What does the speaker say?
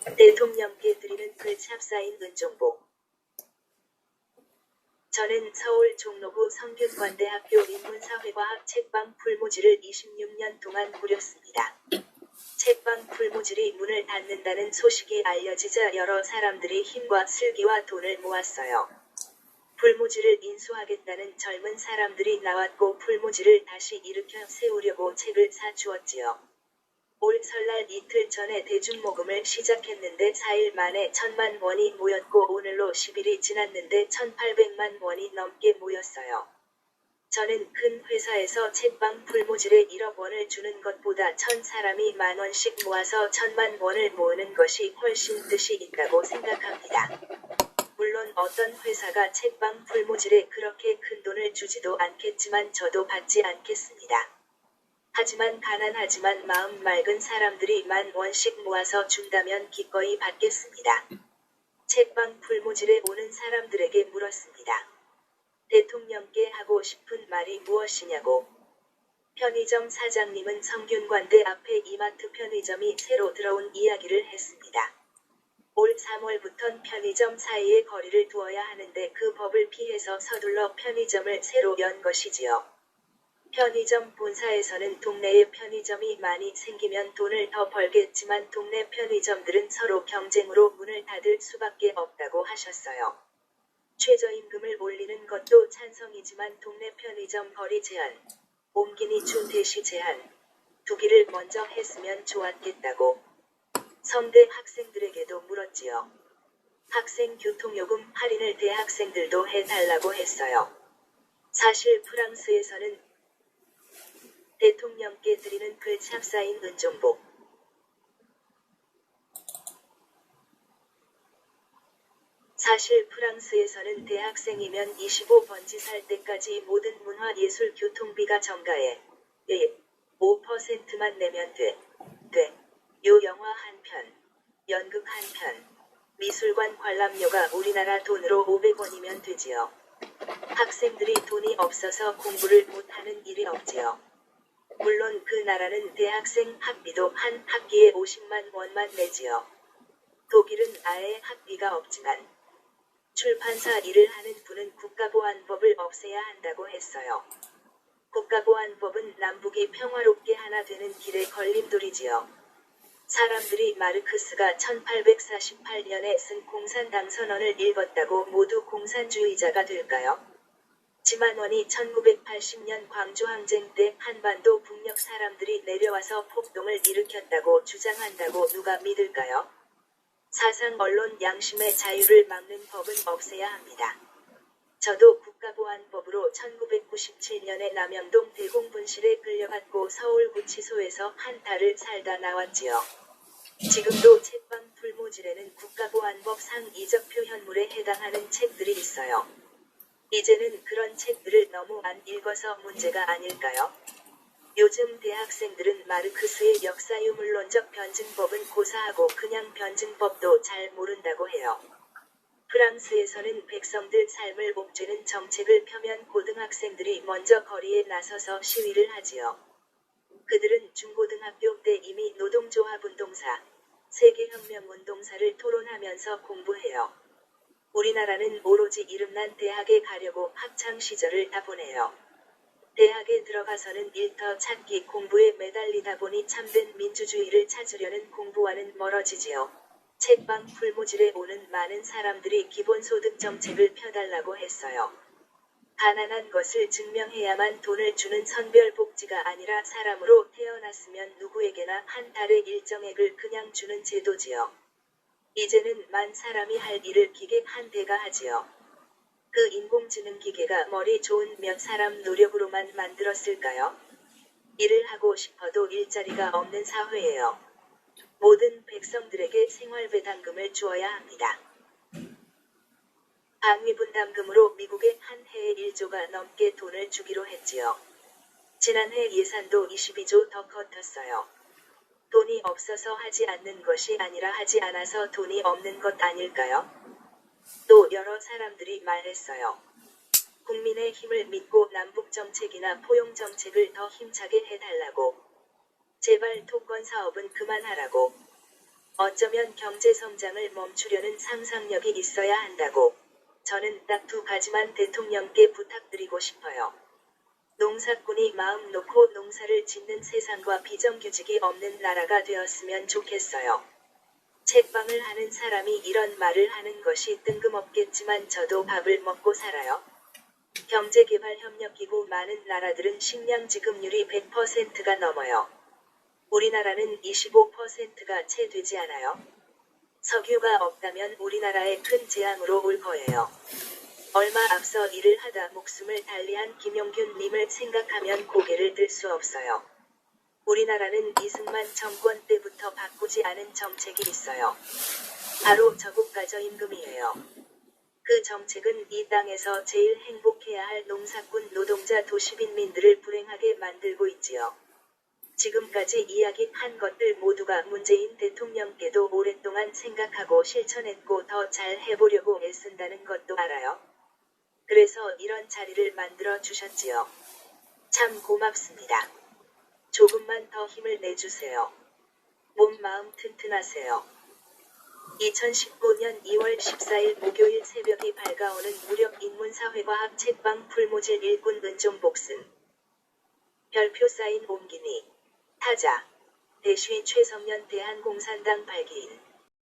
대통령께 드리는 글 찹사인 은종복. 저는 서울 종로구 성균관대학교 인문사회과학 책방 풀무지를 26년 동안 꾸렸습니다. 책방 풀무질이 문을 닫는다는 소식이 알려지자 여러 사람들이 힘과 슬기와 돈을 모았어요. 풀무질을 인수하겠다는 젊은 사람들이 나왔고 풀무질을 다시 일으켜 세우려고 책을 사주었지요. 올 설날 이틀 전에 대중모금을 시작했는데 4일 만에 1,000만 원이 모였고 오늘로 10일이 지났는데 1,800만 원이 넘게 모였어요. 저는 큰 회사에서 책방 풀무질에 1억 원을 주는 것보다 1,000사람이 만 원씩 모아서 1,000만 원을 모으는 것이 훨씬 뜻이 있다고 생각합니다. 물론 어떤 회사가 책방 풀무질에 그렇게 큰 돈을 주지도 않겠지만 저도 받지 않겠습니다. 하지만 가난하지만 마음 맑은 사람들이 만 원씩 모아서 준다면 기꺼이 받겠습니다. 책방 풀무질에 오는 사람들에게 물었습니다. 대통령께 하고 싶은 말이 무엇이냐고. 편의점 사장님은 성균관대 앞에 이마트 편의점이 새로 들어온 이야기를 했습니다. 올 3월부턴 편의점 사이에 거리를 두어야 하는데 그 법을 피해서 서둘러 편의점을 새로 연 것이지요. 편의점 본사에서는 동네에 편의점이 많이 생기면 돈을 더 벌겠지만 동네 편의점들은 서로 경쟁으로 문을 닫을 수밖에 없다고 하셨어요. 최저임금을 올리는 것도 찬성이지만 동네 편의점 거리 제한, 옹기니 주 대시 제한, 두기를 먼저 했으면 좋았겠다고. 성대 학생들에게도 물었지요. 학생 교통요금 할인을 대학생들도 해달라고 했어요. 사실 프랑스에서는 대통령께 드리는 글 찹사인 은종복. 사실 프랑스에서는 대학생이면 25번지 살 때까지 모든 문화예술 교통비가 정가에 5%만 내면 돼. 요 영화 한 편, 연극 한 편, 미술관 관람료가 우리나라 돈으로 500원이면 되지요. 학생들이 돈이 없어서 공부를 못하는 일이 없지요. 물론 그 나라는 대학생 학비도 한 학기에 50만 원만 내지요. 독일은 아예 학비가 없지만 출판사 일을 하는 분은 국가보안법을 없애야 한다고 했어요. 국가보안법은 남북이 평화롭게 하나 되는 길의 걸림돌이지요. 사람들이 마르크스가 1848년에 쓴 공산당선언을 읽었다고 모두 공산주의자가 될까요? 지만원이 1980년 광주항쟁 때 한반도 북녘 사람들이 내려와서 폭동을 일으켰다고 주장한다고 누가 믿을까요? 사상 언론 양심의 자유를 막는 법은 없애야 합니다. 저도 국가보안법으로 1997년에 남영동 대공분실에 끌려갔고 서울구치소에서 한 달을 살다 나왔지요. 지금도 책방 풀무질에는 국가보안법 상이적 표현물에 해당하는 책들이 있어요. 이제는 그런 책들을 너무 안 읽어서 문제가 아닐까요? 요즘 대학생들은 마르크스의 역사유물론적 변증법은 고사하고 그냥 변증법도 잘 모른다고 해요. 프랑스에서는 백성들 삶을 옥죄는 정책을 펴면 고등학생들이 먼저 거리에 나서서 시위를 하지요. 그들은 중고등학교 때 이미 노동조합운동사, 세계혁명운동사를 토론하면서 공부해요. 우리나라는 오로지 이름난 대학에 가려고 학창시절을 다 보내요. 대학에 들어가서는 일터 찾기 공부에 매달리다 보니 참된 민주주의를 찾으려는 공부와는 멀어지지요. 책방 풀무질에 오는 많은 사람들이 기본소득 정책을 펴달라고 했어요. 가난한 것을 증명해야만 돈을 주는 선별복지가 아니라 사람으로 태어났으면 누구에게나 한 달에 일정액을 그냥 주는 제도지요. 이제는 만 사람이 할 일을 기계 한 대가 하지요. 그 인공지능 기계가 머리 좋은 몇 사람 노력으로만 만들었을까요? 일을 하고 싶어도 일자리가 없는 사회예요. 모든 백성들에게 생활배당금을 주어야 합니다. 방위분담금으로 미국에 한 해에 1조가 넘게 돈을 주기로 했지요. 지난해 예산도 22조 더 커졌어요. 돈이 없어서 하지 않는 것이 아니라 하지 않아서 돈이 없는 것 아닐까요? 또 여러 사람들이 말했어요. 국민의 힘을 믿고 남북정책이나 포용정책을 더 힘차게 해달라고. 제발 토건 사업은 그만하라고. 어쩌면 경제 성장을 멈추려는 상상력이 있어야 한다고. 저는 딱 두 가지만 대통령께 부탁드리고 싶어요. 농사꾼이 마음 놓고 농사를 짓는 세상과 비정규직이 없는 나라가 되었으면 좋겠어요. 책방을 하는 사람이 이런 말을 하는 것이 뜬금없겠지만 저도 밥을 먹고 살아요. 경제개발협력기구 많은 나라들은 식량 지급률이 100%가 넘어요. 우리나라는 25%가 채 되지 않아요. 석유가 없다면 우리나라에 큰 재앙으로 올 거예요. 얼마 앞서 일을 하다 목숨을 달리한 김용균 님을 생각하면 고개를 들 수 없어요. 우리나라는 이승만 정권 때부터 바꾸지 않은 정책이 있어요. 바로 저국가저임금이에요. 그 정책은 이 땅에서 제일 행복해야 할 농사꾼 노동자 도시빈민들을 불행하게 만들고 있지요. 지금까지 이야기한 것들 모두가 문재인 대통령께도 오랫동안 생각하고 실천했고 더 잘 해보려고 애쓴다는 것도 알아요. 그래서 이런 자리를 만들어 주셨지요. 참 고맙습니다. 조금만 더 힘을 내주세요. 몸 마음 튼튼하세요. 2019년 2월 14일 목요일 새벽이 밝아오는 무렵 인문사회과학 책방 풀모질 일군 은종 복슨. 별표 사인 옮기니. 타자. 대쉬 최성년 대한공산당 발기인.